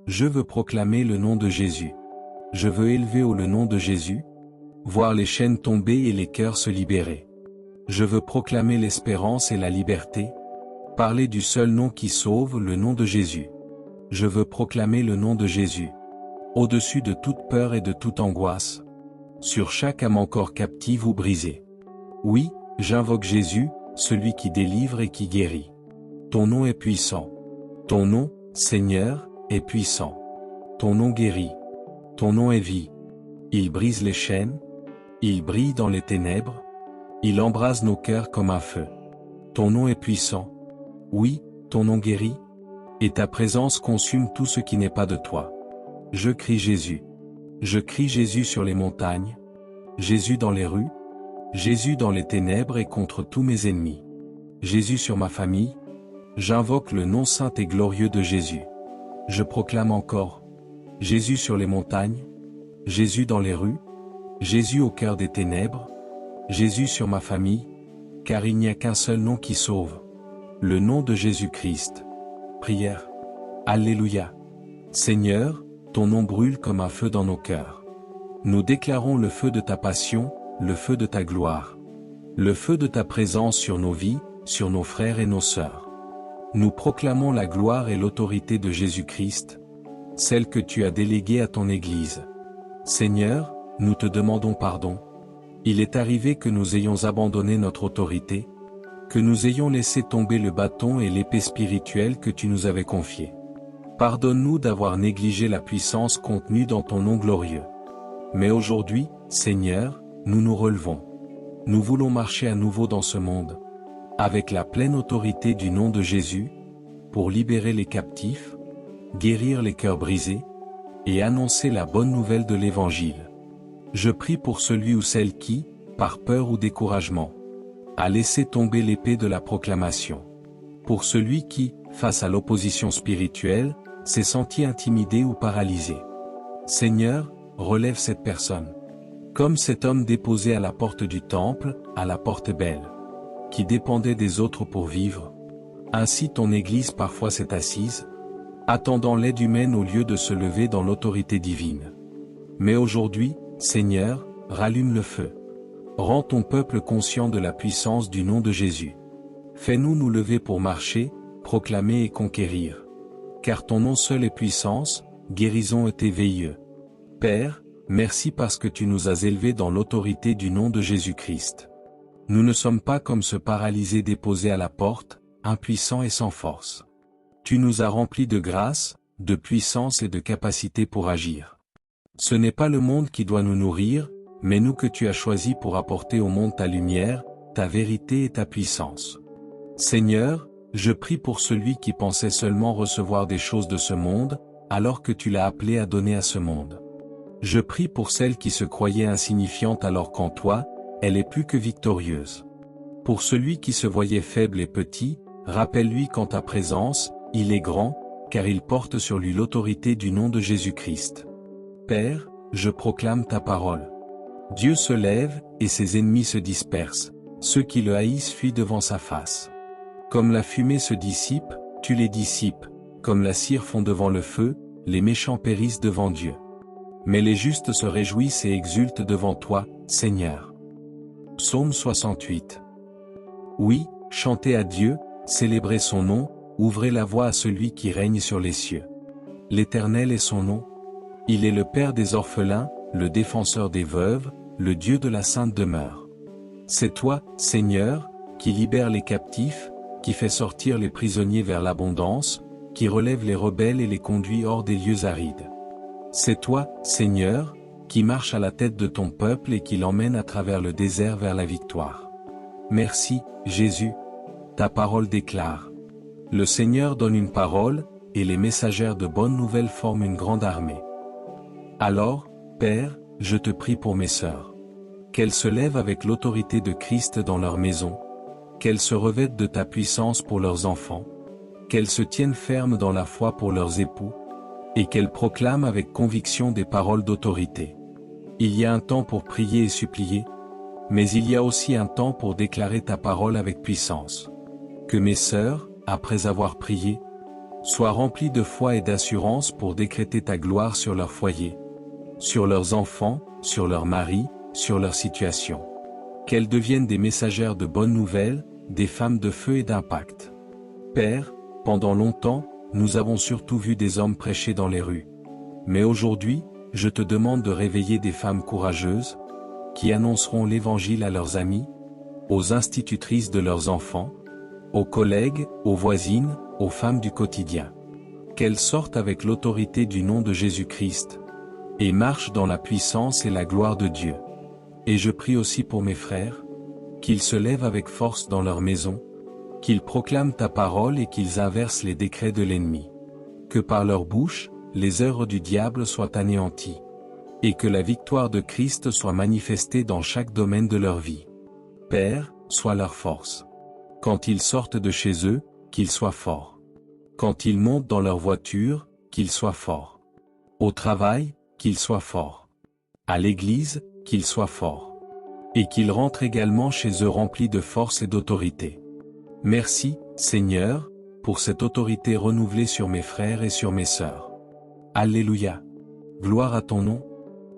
Je veux proclamer le nom de Jésus. Je veux élever haut le nom de Jésus, voir les chaînes tomber et les cœurs se libérer. Je veux proclamer l'espérance et la liberté, parler du seul nom qui sauve, le nom de Jésus. Je veux proclamer le nom de Jésus, au-dessus de toute peur et de toute angoisse, sur chaque âme encore captive ou brisée. Oui, j'invoque Jésus, celui qui délivre et qui guérit. Ton nom est puissant. Ton nom, Seigneur, est puissant. Ton nom guérit. Ton nom est vie. Il brise les chaînes. Il brille dans les ténèbres. Il embrase nos cœurs comme un feu. Ton nom est puissant. Oui, ton nom guérit. Et ta présence consume tout ce qui n'est pas de toi. Je crie Jésus. Je crie Jésus sur les montagnes. Jésus dans les rues. Jésus dans les ténèbres et contre tous mes ennemis. Jésus sur ma famille. J'invoque le nom saint et glorieux de Jésus. Je proclame encore. Jésus sur les montagnes. Jésus dans les rues. Jésus au cœur des ténèbres. Jésus sur ma famille. Car il n'y a qu'un seul nom qui sauve. Le nom de Jésus-Christ. Prière. Alléluia. Seigneur, ton nom brûle comme un feu dans nos cœurs. Nous déclarons le feu de ta passion, le feu de ta gloire. Le feu de ta présence sur nos vies, sur nos frères et nos sœurs. Nous proclamons la gloire et l'autorité de Jésus-Christ, celle que tu as déléguée à ton Église. Seigneur, nous te demandons pardon. Il est arrivé que nous ayons abandonné notre autorité, que nous ayons laissé tomber le bâton et l'épée spirituelle que tu nous avais confiés. Pardonne-nous d'avoir négligé la puissance contenue dans ton nom glorieux. Mais aujourd'hui, Seigneur, nous nous relevons. Nous voulons marcher à nouveau dans ce monde, avec la pleine autorité du nom de Jésus, pour libérer les captifs, guérir les cœurs brisés, et annoncer la bonne nouvelle de l'Évangile. Je prie pour celui ou celle qui, par peur ou découragement, a laissé tomber l'épée de la proclamation. Pour celui qui, face à l'opposition spirituelle, s'est senti intimidé ou paralysé. Seigneur, relève cette personne. Comme cet homme déposé à la porte du temple, à la porte belle, qui dépendait des autres pour vivre. Ainsi ton Église parfois s'est assise, attendant l'aide humaine au lieu de se lever dans l'autorité divine. Mais aujourd'hui, Seigneur, rallume le feu. Rends ton peuple conscient de la puissance du nom de Jésus. Fais-nous nous lever pour marcher, proclamer et conquérir. Car ton nom seul est puissance, guérison et éveilleux. Père, merci parce que tu nous as élevés dans l'autorité du nom de Jésus-Christ. Nous ne sommes pas comme ce paralysé déposé à la porte, impuissant et sans force. Tu nous as remplis de grâce, de puissance et de capacité pour agir. Ce n'est pas le monde qui doit nous nourrir, mais nous que tu as choisis pour apporter au monde ta lumière, ta vérité et ta puissance. Seigneur, je prie pour celui qui pensait seulement recevoir des choses de ce monde, alors que tu l'as appelé à donner à ce monde. Je prie pour celle qui se croyait insignifiante alors qu'en toi, elle est plus que victorieuse. Pour celui qui se voyait faible et petit, rappelle-lui qu'en ta présence, il est grand, car il porte sur lui l'autorité du nom de Jésus-Christ. Père, je proclame ta parole. Dieu se lève, et ses ennemis se dispersent. Ceux qui le haïssent fuient devant sa face. Comme la fumée se dissipe, tu les dissipes. Comme la cire fond devant le feu, les méchants périssent devant Dieu. Mais les justes se réjouissent et exultent devant toi, Seigneur. Psaume 68. Oui, chantez à Dieu, célébrez son nom, ouvrez la voie à celui qui règne sur les cieux. L'Éternel est son nom. Il est le Père des orphelins, le défenseur des veuves, le Dieu de la sainte demeure. C'est toi, Seigneur, qui libère les captifs, qui fait sortir les prisonniers vers l'abondance, qui relève les rebelles et les conduit hors des lieux arides. C'est toi, Seigneur, qui marche à la tête de ton peuple et qui l'emmène à travers le désert vers la victoire. Merci, Jésus. Ta parole déclare. Le Seigneur donne une parole, et les messagères de bonnes nouvelles forment une grande armée. Alors, Père, je te prie pour mes sœurs. Qu'elles se lèvent avec l'autorité de Christ dans leur maison, qu'elles se revêtent de ta puissance pour leurs enfants, qu'elles se tiennent fermes dans la foi pour leurs époux, et qu'elles proclament avec conviction des paroles d'autorité. Il y a un temps pour prier et supplier, mais il y a aussi un temps pour déclarer ta parole avec puissance. Que mes sœurs, après avoir prié, Sois remplis de foi et d'assurance pour décréter ta gloire sur leur foyer, sur leurs enfants, sur leurs maris, sur leur situation. Qu'elles deviennent des messagères de bonnes nouvelles, des femmes de feu et d'impact. Père, pendant longtemps, nous avons surtout vu des hommes prêcher dans les rues. Mais aujourd'hui, je te demande de réveiller des femmes courageuses, qui annonceront l'Évangile à leurs amis, aux institutrices de leurs enfants, aux collègues, aux voisines, aux femmes du quotidien. Qu'elles sortent avec l'autorité du nom de Jésus-Christ, et marchent dans la puissance et la gloire de Dieu. Et je prie aussi pour mes frères, qu'ils se lèvent avec force dans leur maison, qu'ils proclament ta parole et qu'ils inversent les décrets de l'ennemi. Que par leur bouche, les œuvres du diable soient anéanties, et que la victoire de Christ soit manifestée dans chaque domaine de leur vie. Père, sois leur force. Quand ils sortent de chez eux, qu'ils soient forts. Quand ils montent dans leur voiture, qu'ils soient forts. Au travail, qu'ils soient forts. À l'église, qu'ils soient forts. Et qu'ils rentrent également chez eux remplis de force et d'autorité. Merci, Seigneur, pour cette autorité renouvelée sur mes frères et sur mes sœurs. Alléluia. Gloire à ton nom.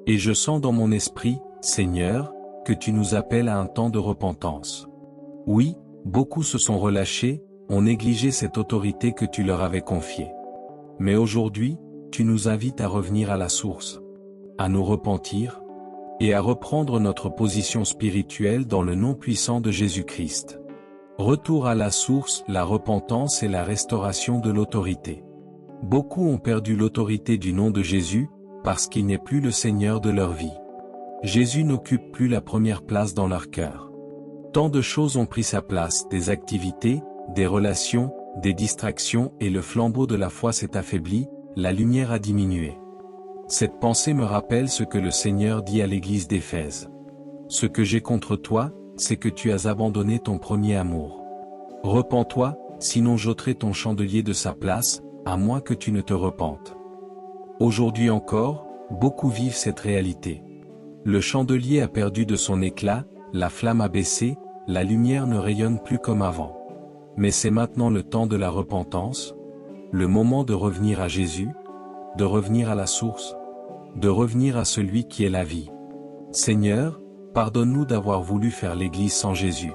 Et je sens dans mon esprit, Seigneur, que tu nous appelles à un temps de repentance. Oui, beaucoup se sont relâchés, ont négligé cette autorité que tu leur avais confiée. Mais aujourd'hui, tu nous invites à revenir à la source, à nous repentir, et à reprendre notre position spirituelle dans le nom puissant de Jésus-Christ. Retour à la source, la repentance et la restauration de l'autorité. Beaucoup ont perdu l'autorité du nom de Jésus, parce qu'il n'est plus le Seigneur de leur vie. Jésus n'occupe plus la première place dans leur cœur. Tant de choses ont pris sa place, des activités, des relations, des distractions et le flambeau de la foi s'est affaibli, la lumière a diminué. Cette pensée me rappelle ce que le Seigneur dit à l'église d'Éphèse. Ce que j'ai contre toi, c'est que tu as abandonné ton premier amour. Repens-toi, sinon j'ôterai ton chandelier de sa place, à moins que tu ne te repentes. Aujourd'hui encore, beaucoup vivent cette réalité. Le chandelier a perdu de son éclat, la flamme a baissé, la lumière ne rayonne plus comme avant. Mais c'est maintenant le temps de la repentance, le moment de revenir à Jésus, de revenir à la source, de revenir à celui qui est la vie. Seigneur, pardonne-nous d'avoir voulu faire l'Église sans Jésus,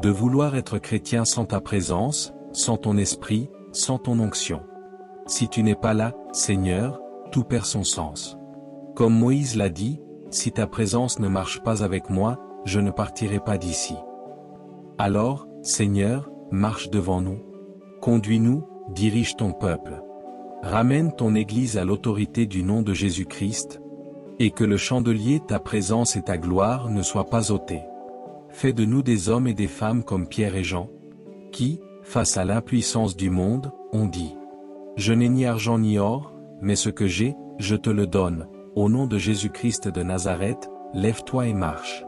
de vouloir être chrétien sans ta présence, sans ton esprit, sans ton onction. Si tu n'es pas là, Seigneur, tout perd son sens. Comme Moïse l'a dit, si ta présence ne marche pas avec moi, je ne partirai pas d'ici. Alors, Seigneur, marche devant nous. Conduis-nous, dirige ton peuple. Ramène ton Église à l'autorité du nom de Jésus-Christ, et que le chandelier, ta présence et ta gloire ne soient pas ôtés. Fais de nous des hommes et des femmes comme Pierre et Jean, qui, face à l'impuissance du monde, ont dit « Je n'ai ni argent ni or, mais ce que j'ai, je te le donne, au nom de Jésus-Christ de Nazareth, lève-toi et marche. »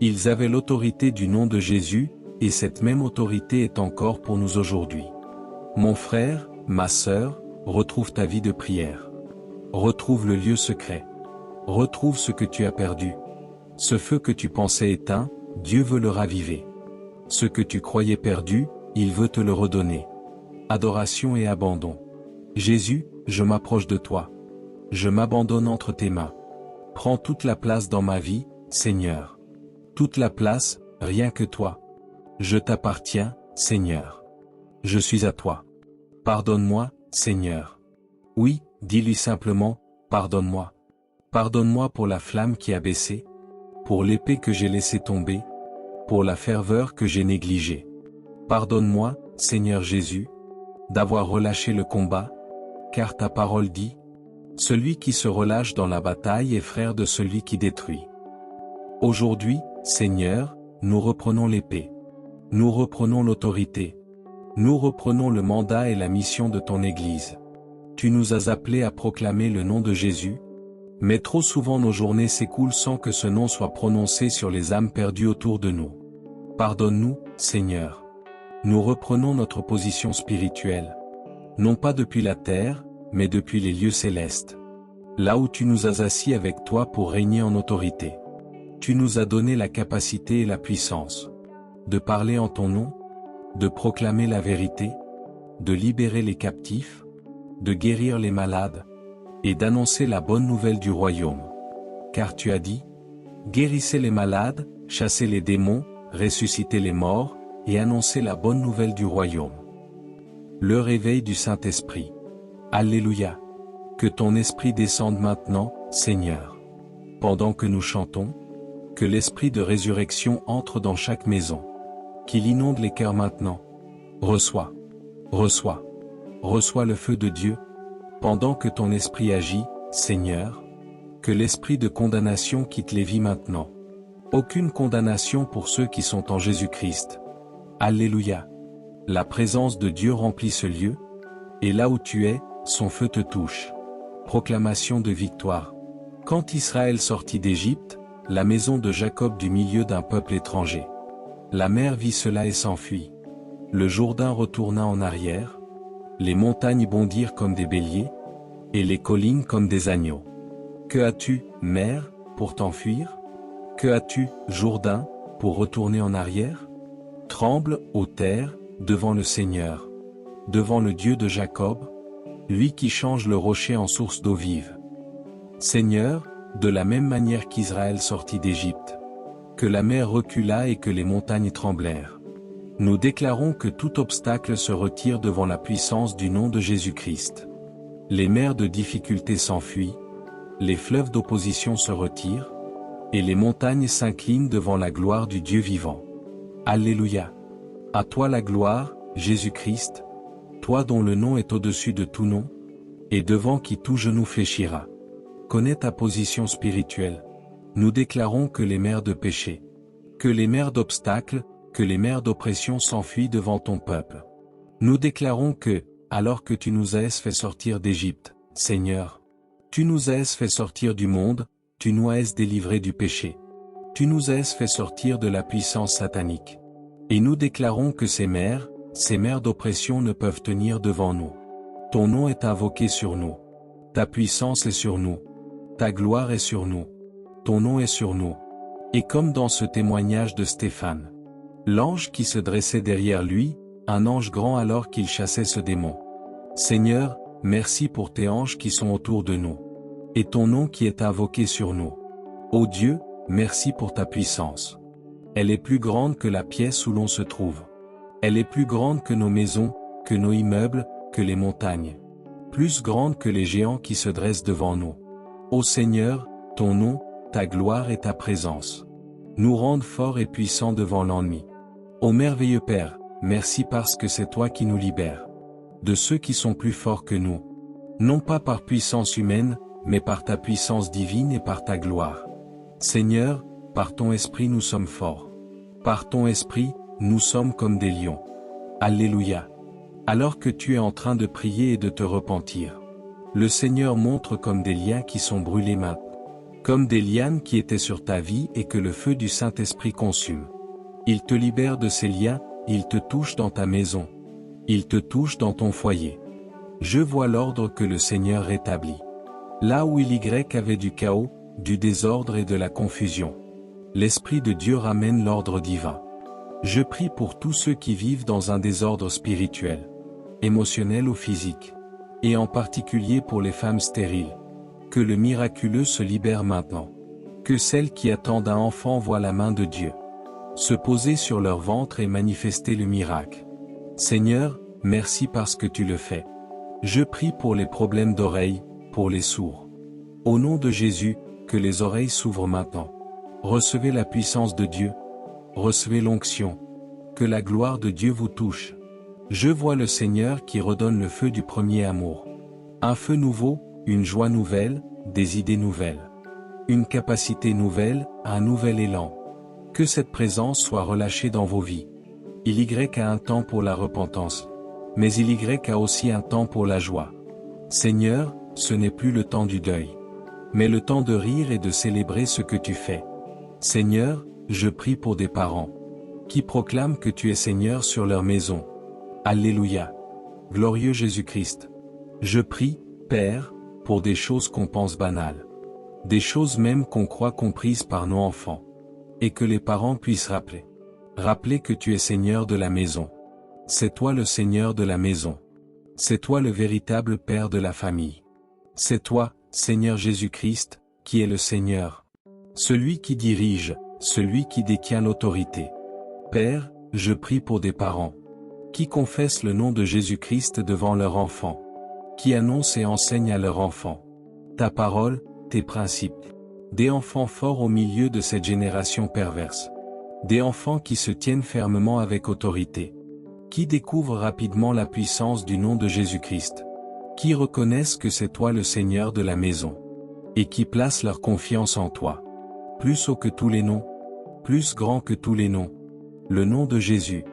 Ils avaient l'autorité du nom de Jésus, et cette même autorité est encore pour nous aujourd'hui. Mon frère, ma sœur, retrouve ta vie de prière. Retrouve le lieu secret. Retrouve ce que tu as perdu. Ce feu que tu pensais éteint, Dieu veut le raviver. Ce que tu croyais perdu, il veut te le redonner. Adoration et abandon. Jésus, je m'approche de toi. Je m'abandonne entre tes mains. Prends toute la place dans ma vie, Seigneur. Toute la place, rien que toi. Je t'appartiens, Seigneur. Je suis à toi. Pardonne-moi, Seigneur. Oui, dis-lui simplement, pardonne-moi. Pardonne-moi pour la flamme qui a baissé, pour l'épée que j'ai laissée tomber, pour la ferveur que j'ai négligée. Pardonne-moi, Seigneur Jésus, d'avoir relâché le combat, car ta parole dit, « Celui qui se relâche dans la bataille est frère de celui qui détruit. » Aujourd'hui, Seigneur, nous reprenons l'épée. Nous reprenons l'autorité. Nous reprenons le mandat et la mission de ton Église. Tu nous as appelés à proclamer le nom de Jésus, mais trop souvent nos journées s'écoulent sans que ce nom soit prononcé sur les âmes perdues autour de nous. Pardonne-nous, Seigneur. Nous reprenons notre position spirituelle. Non pas depuis la terre, mais depuis les lieux célestes. Là où tu nous as assis avec toi pour régner en autorité. Tu nous as donné la capacité et la puissance de parler en ton nom, de proclamer la vérité, de libérer les captifs, de guérir les malades, et d'annoncer la bonne nouvelle du royaume. Car tu as dit, guérissez les malades, chassez les démons, ressuscitez les morts, et annoncez la bonne nouvelle du royaume. Le réveil du Saint-Esprit. Alléluia. Que ton esprit descende maintenant, Seigneur. Pendant que nous chantons, que l'esprit de résurrection entre dans chaque maison. Qu'il inonde les cœurs maintenant. Reçois. Reçois. Reçois le feu de Dieu. Pendant que ton esprit agit, Seigneur. Que l'esprit de condamnation quitte les vies maintenant. Aucune condamnation pour ceux qui sont en Jésus-Christ. Alléluia. La présence de Dieu remplit ce lieu. Et là où tu es, son feu te touche. Proclamation de victoire. Quand Israël sortit d'Égypte, la maison de Jacob du milieu d'un peuple étranger. La mer vit cela et s'enfuit. Le Jourdain retourna en arrière. Les montagnes bondirent comme des béliers, et les collines comme des agneaux. Que as-tu, mer, pour t'enfuir? Que as-tu, Jourdain, pour retourner en arrière? Tremble, ô terre, devant le Seigneur, devant le Dieu de Jacob, lui qui change le rocher en source d'eau vive. Seigneur, de la même manière qu'Israël sortit d'Égypte, que la mer recula et que les montagnes tremblèrent. Nous déclarons que tout obstacle se retire devant la puissance du nom de Jésus-Christ. Les mers de difficulté s'enfuient, les fleuves d'opposition se retirent, et les montagnes s'inclinent devant la gloire du Dieu vivant. Alléluia. À toi la gloire, Jésus-Christ, toi dont le nom est au-dessus de tout nom, et devant qui tout genou fléchira. Connais ta position spirituelle. Nous déclarons que les mers de péché, que les mers d'obstacles, que les mers d'oppression s'enfuient devant ton peuple. Nous déclarons que, alors que tu nous as fait sortir d'Égypte, Seigneur, tu nous as fait sortir du monde, tu nous as délivrés du péché. Tu nous as fait sortir de la puissance satanique. Et nous déclarons que ces mers d'oppression ne peuvent tenir devant nous. Ton nom est invoqué sur nous. Ta puissance est sur nous. Ta gloire est sur nous. Ton nom est sur nous. Et comme dans ce témoignage de Stéphane, l'ange qui se dressait derrière lui, un ange grand alors qu'il chassait ce démon. Seigneur, merci pour tes anges qui sont autour de nous. Et ton nom qui est invoqué sur nous. Ô Dieu, merci pour ta puissance. Elle est plus grande que la pièce où l'on se trouve. Elle est plus grande que nos maisons, que nos immeubles, que les montagnes. Plus grande que les géants qui se dressent devant nous. Ô Seigneur, ton nom, ta gloire et ta présence nous rendent forts et puissants devant l'ennemi. Ô merveilleux Père, merci parce que c'est toi qui nous libères de ceux qui sont plus forts que nous. Non pas par puissance humaine, mais par ta puissance divine et par ta gloire. Seigneur, par ton esprit nous sommes forts. Par ton esprit, nous sommes comme des lions. Alléluia. Alors que tu es en train de prier et de te repentir, le Seigneur montre comme des liens qui sont brûlés maintenant, comme des lianes qui étaient sur ta vie et que le feu du Saint-Esprit consume. Il te libère de ces liens, il te touche dans ta maison. Il te touche dans ton foyer. Je vois l'ordre que le Seigneur rétablit. Là où il y avait du chaos, du désordre et de la confusion, l'Esprit de Dieu ramène l'ordre divin. Je prie pour tous ceux qui vivent dans un désordre spirituel, émotionnel ou physique, et en particulier pour les femmes stériles. Que le miraculeux se libère maintenant. Que celles qui attendent un enfant voient la main de Dieu se poser sur leur ventre et manifester le miracle. Seigneur, merci parce que tu le fais. Je prie pour les problèmes d'oreilles, pour les sourds. Au nom de Jésus, que les oreilles s'ouvrent maintenant. Recevez la puissance de Dieu. Recevez l'onction. Que la gloire de Dieu vous touche. Je vois le Seigneur qui redonne le feu du premier amour. Un feu nouveau, une joie nouvelle, des idées nouvelles. Une capacité nouvelle, un nouvel élan. Que cette présence soit relâchée dans vos vies. Il y a un temps pour la repentance. Mais il y a aussi un temps pour la joie. Seigneur, ce n'est plus le temps du deuil, mais le temps de rire et de célébrer ce que tu fais. Seigneur, je prie pour des parents qui proclament que tu es Seigneur sur leur maison. Alléluia. Glorieux Jésus-Christ. Je prie, Père, pour des choses qu'on pense banales. Des choses même qu'on croit comprises par nos enfants. Et que les parents puissent rappeler. Rappeler que tu es Seigneur de la maison. C'est toi le Seigneur de la maison. C'est toi le véritable Père de la famille. C'est toi, Seigneur Jésus-Christ, qui est le Seigneur. Celui qui dirige, celui qui détient l'autorité. Père, je prie pour des parents qui confessent le nom de Jésus-Christ devant leur enfant, qui annoncent et enseignent à leur enfant ta parole, tes principes. Des enfants forts au milieu de cette génération perverse. Des enfants qui se tiennent fermement avec autorité, qui découvrent rapidement la puissance du nom de Jésus-Christ, qui reconnaissent que c'est toi le Seigneur de la maison, et qui placent leur confiance en toi. Plus haut que tous les noms, plus grand que tous les noms, le nom de Jésus,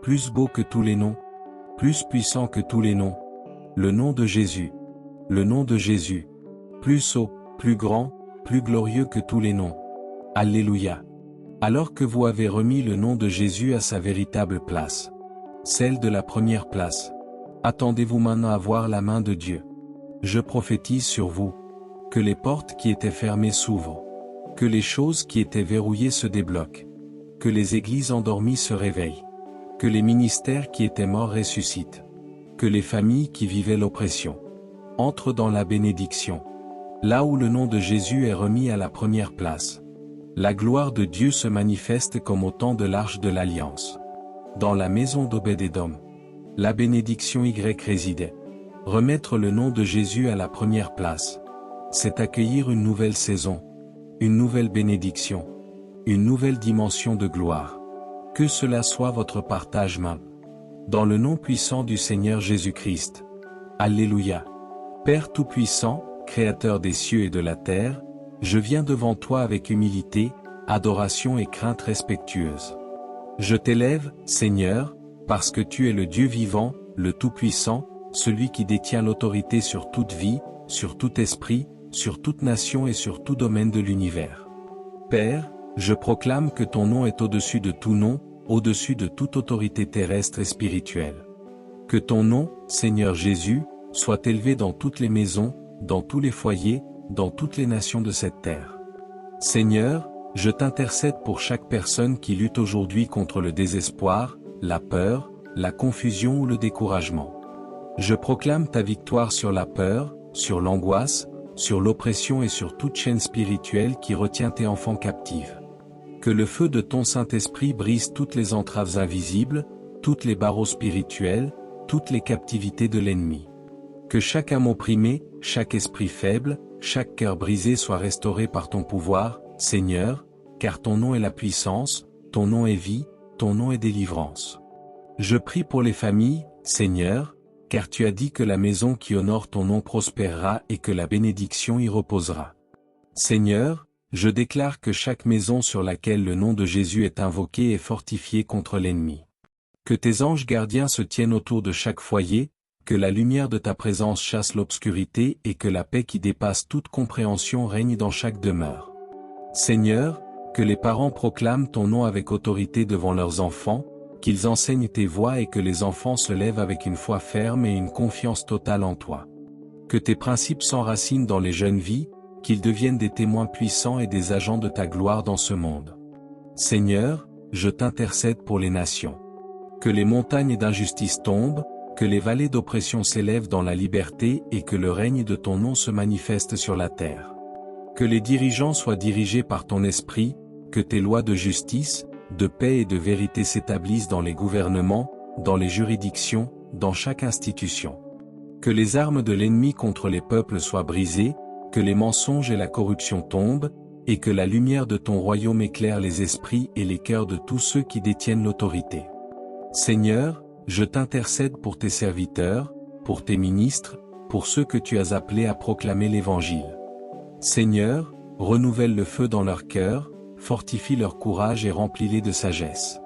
plus beau que tous les noms, plus puissant que tous les noms, le nom de Jésus, le nom de Jésus, plus haut, plus grand, plus glorieux que tous les noms. Alléluia. Alors que vous avez remis le nom de Jésus à sa véritable place, celle de la première place, attendez-vous maintenant à voir la main de Dieu. Je prophétise sur vous, que les portes qui étaient fermées s'ouvrent, que les choses qui étaient verrouillées se débloquent, que les églises endormies se réveillent, que les ministères qui étaient morts ressuscitent, que les familles qui vivaient l'oppression entrent dans la bénédiction. Là où le nom de Jésus est remis à la première place, la gloire de Dieu se manifeste comme au temps de l'Arche de l'Alliance. Dans la maison d'Obed-Édom, la bénédiction Y résidait. Remettre le nom de Jésus à la première place, c'est accueillir une nouvelle saison, une nouvelle bénédiction, une nouvelle dimension de gloire. Que cela soit votre partage maintenant. Dans le nom puissant du Seigneur Jésus-Christ. Alléluia. Père Tout-Puissant, Créateur des cieux et de la terre, je viens devant toi avec humilité, adoration et crainte respectueuse. Je t'élève, Seigneur, parce que tu es le Dieu vivant, le Tout-Puissant, celui qui détient l'autorité sur toute vie, sur tout esprit, sur toute nation et sur tout domaine de l'univers. Père, je proclame que ton nom est au-dessus de tout nom, au-dessus de toute autorité terrestre et spirituelle. Que ton nom, Seigneur Jésus, soit élevé dans toutes les maisons, dans tous les foyers, dans toutes les nations de cette terre. Seigneur, je t'intercède pour chaque personne qui lutte aujourd'hui contre le désespoir, la peur, la confusion ou le découragement. Je proclame ta victoire sur la peur, sur l'angoisse, sur l'oppression et sur toute chaîne spirituelle qui retient tes enfants captifs. Que le feu de ton Saint-Esprit brise toutes les entraves invisibles, toutes les barreaux spirituels, toutes les captivités de l'ennemi. Que chaque âme opprimée, chaque esprit faible, chaque cœur brisé soit restauré par ton pouvoir, Seigneur, car ton nom est la puissance, ton nom est vie, ton nom est délivrance. Je prie pour les familles, Seigneur, car tu as dit que la maison qui honore ton nom prospérera et que la bénédiction y reposera. Seigneur, je déclare que chaque maison sur laquelle le nom de Jésus est invoqué est fortifiée contre l'ennemi. Que tes anges gardiens se tiennent autour de chaque foyer, que la lumière de ta présence chasse l'obscurité et que la paix qui dépasse toute compréhension règne dans chaque demeure. Seigneur, que les parents proclament ton nom avec autorité devant leurs enfants, qu'ils enseignent tes voies et que les enfants se lèvent avec une foi ferme et une confiance totale en toi. Que tes principes s'enracinent dans les jeunes vies, qu'ils deviennent des témoins puissants et des agents de ta gloire dans ce monde. Seigneur, je t'intercède pour les nations. Que les montagnes d'injustice tombent, que les vallées d'oppression s'élèvent dans la liberté et que le règne de ton nom se manifeste sur la terre. Que les dirigeants soient dirigés par ton esprit, que tes lois de justice, de paix et de vérité s'établissent dans les gouvernements, dans les juridictions, dans chaque institution. Que les armes de l'ennemi contre les peuples soient brisées, que les mensonges et la corruption tombent, et que la lumière de ton royaume éclaire les esprits et les cœurs de tous ceux qui détiennent l'autorité. Seigneur, je t'intercède pour tes serviteurs, pour tes ministres, pour ceux que tu as appelés à proclamer l'Évangile. Seigneur, renouvelle le feu dans leur cœur, fortifie leur courage et remplis-les de sagesse.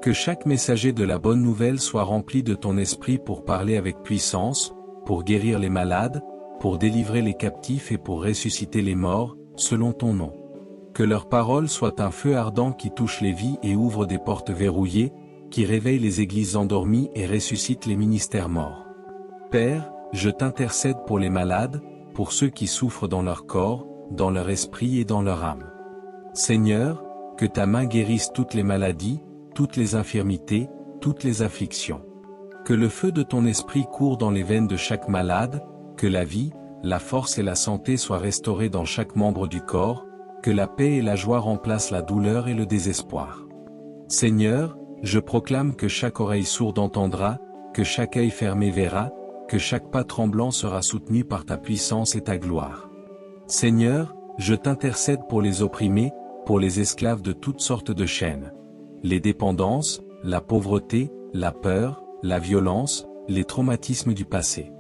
Que chaque messager de la bonne nouvelle soit rempli de ton esprit pour parler avec puissance, pour guérir les malades, pour délivrer les captifs et pour ressusciter les morts, selon ton nom. Que leur parole soit un feu ardent qui touche les vies et ouvre des portes verrouillées, qui réveille les églises endormies et ressuscite les ministères morts. Père, je t'intercède pour les malades, pour ceux qui souffrent dans leur corps, dans leur esprit et dans leur âme. Seigneur, que ta main guérisse toutes les maladies, toutes les infirmités, toutes les afflictions. Que le feu de ton esprit court dans les veines de chaque malade, que la vie, la force et la santé soient restaurées dans chaque membre du corps, que la paix et la joie remplacent la douleur et le désespoir. Seigneur, je proclame que chaque oreille sourde entendra, que chaque œil fermé verra, que chaque pas tremblant sera soutenu par ta puissance et ta gloire. Seigneur, je t'intercède pour les opprimés, pour les esclaves de toutes sortes de chaînes. Les dépendances, la pauvreté, la peur, la violence, les traumatismes du passé.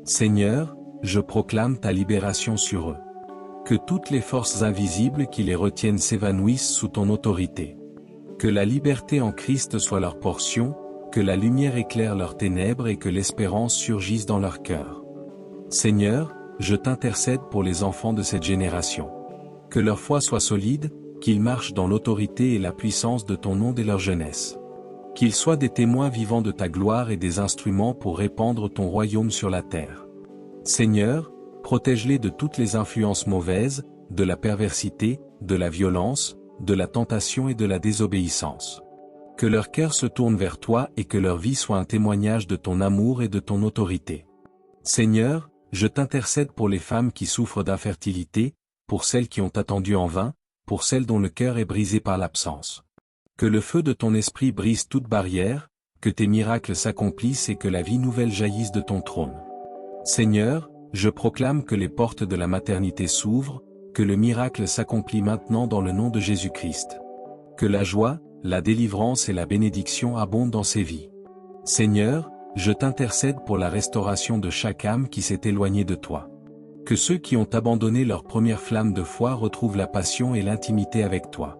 Seigneur, je proclame ta libération sur eux. Que toutes les forces invisibles qui les retiennent s'évanouissent sous ton autorité. Que la liberté en Christ soit leur portion, que la lumière éclaire leurs ténèbres et que l'espérance surgisse dans leur cœur. Seigneur, je t'intercède pour les enfants de cette génération. Que leur foi soit solide, qu'ils marchent dans l'autorité et la puissance de ton nom dès leur jeunesse. Qu'ils soient des témoins vivants de ta gloire et des instruments pour répandre ton royaume sur la terre. Seigneur, protège-les de toutes les influences mauvaises, de la perversité, de la violence, de la tentation et de la désobéissance. Que leur cœur se tourne vers toi et que leur vie soit un témoignage de ton amour et de ton autorité. Seigneur, je t'intercède pour les femmes qui souffrent d'infertilité, pour celles qui ont attendu en vain, pour celles dont le cœur est brisé par l'absence. Que le feu de ton esprit brise toute barrière, que tes miracles s'accomplissent et que la vie nouvelle jaillisse de ton trône. Seigneur, je proclame que les portes de la maternité s'ouvrent, que le miracle s'accomplit maintenant dans le nom de Jésus-Christ. Que la joie, la délivrance et la bénédiction abondent dans ces vies. Seigneur, je t'intercède pour la restauration de chaque âme qui s'est éloignée de toi. Que ceux qui ont abandonné leur première flamme de foi retrouvent la passion et l'intimité avec toi.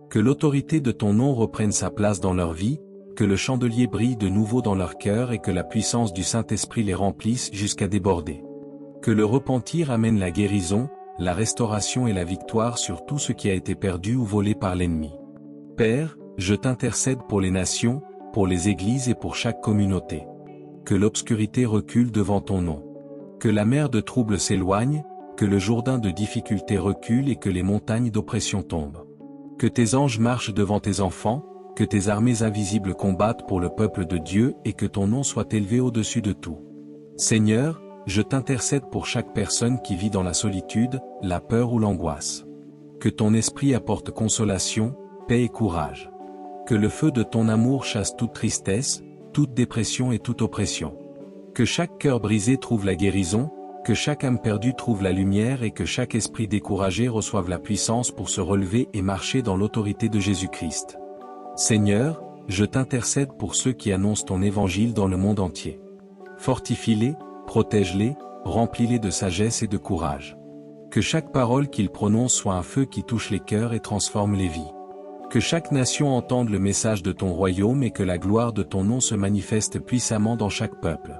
Que l'autorité de ton nom reprenne sa place dans leur vie, que le chandelier brille de nouveau dans leur cœur et que la puissance du Saint-Esprit les remplisse jusqu'à déborder. Que le repentir amène la guérison, la restauration et la victoire sur tout ce qui a été perdu ou volé par l'ennemi. Père, je t'intercède pour les nations, pour les églises et pour chaque communauté. Que l'obscurité recule devant ton nom. Que la mer de trouble s'éloigne, que le Jourdain de difficulté recule et que les montagnes d'oppression tombent. Que tes anges marchent devant tes enfants, que tes armées invisibles combattent pour le peuple de Dieu et que ton nom soit élevé au-dessus de tout. Seigneur, je t'intercède pour chaque personne qui vit dans la solitude, la peur ou l'angoisse. Que ton esprit apporte consolation, paix et courage. Que le feu de ton amour chasse toute tristesse, toute dépression et toute oppression. Que chaque cœur brisé trouve la guérison, que chaque âme perdue trouve la lumière et que chaque esprit découragé reçoive la puissance pour se relever et marcher dans l'autorité de Jésus-Christ. Seigneur, je t'intercède pour ceux qui annoncent ton évangile dans le monde entier. Fortifie-les, protège-les, remplis-les de sagesse et de courage. Que chaque parole qu'ils prononcent soit un feu qui touche les cœurs et transforme les vies. Que chaque nation entende le message de ton royaume et que la gloire de ton nom se manifeste puissamment dans chaque peuple.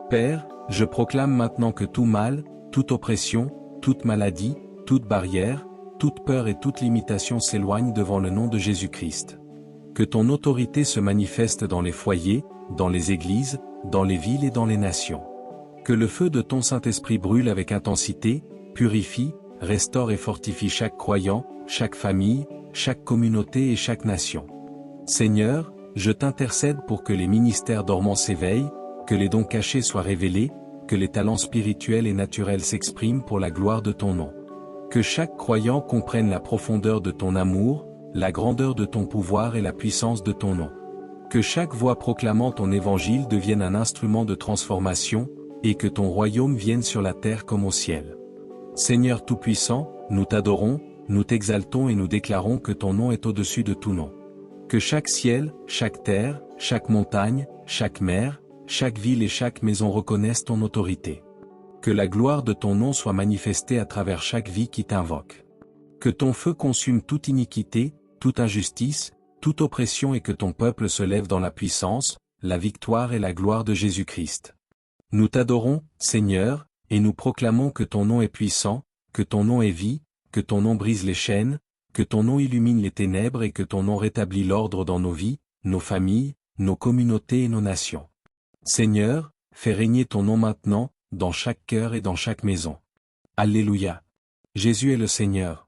Père, je proclame maintenant que tout mal, toute oppression, toute maladie, toute barrière, toute peur et toute limitation s'éloignent devant le nom de Jésus-Christ. Que ton autorité se manifeste dans les foyers, dans les églises, dans les villes et dans les nations. Que le feu de ton Saint-Esprit brûle avec intensité, purifie, restaure et fortifie chaque croyant, chaque famille, chaque communauté et chaque nation. Seigneur, je t'intercède pour que les ministères dormants s'éveillent, que les dons cachés soient révélés, que les talents spirituels et naturels s'expriment pour la gloire de ton nom. Que chaque croyant comprenne la profondeur de ton amour, la grandeur de ton pouvoir et la puissance de ton nom. Que chaque voix proclamant ton évangile devienne un instrument de transformation, et que ton royaume vienne sur la terre comme au ciel. Seigneur Tout-Puissant, nous t'adorons, nous t'exaltons et nous déclarons que ton nom est au-dessus de tout nom. Que chaque ciel, chaque terre, chaque montagne, chaque mer, chaque ville et chaque maison reconnaissent ton autorité. Que la gloire de ton nom soit manifestée à travers chaque vie qui t'invoque. Que ton feu consume toute iniquité, toute injustice, toute oppression et que ton peuple se lève dans la puissance, la victoire et la gloire de Jésus-Christ. Nous t'adorons, Seigneur, et nous proclamons que ton nom est puissant, que ton nom est vie, que ton nom brise les chaînes, que ton nom illumine les ténèbres et que ton nom rétablit l'ordre dans nos vies, nos familles, nos communautés et nos nations. Seigneur, fais régner ton nom maintenant, dans chaque cœur et dans chaque maison. Alléluia. Jésus est le Seigneur.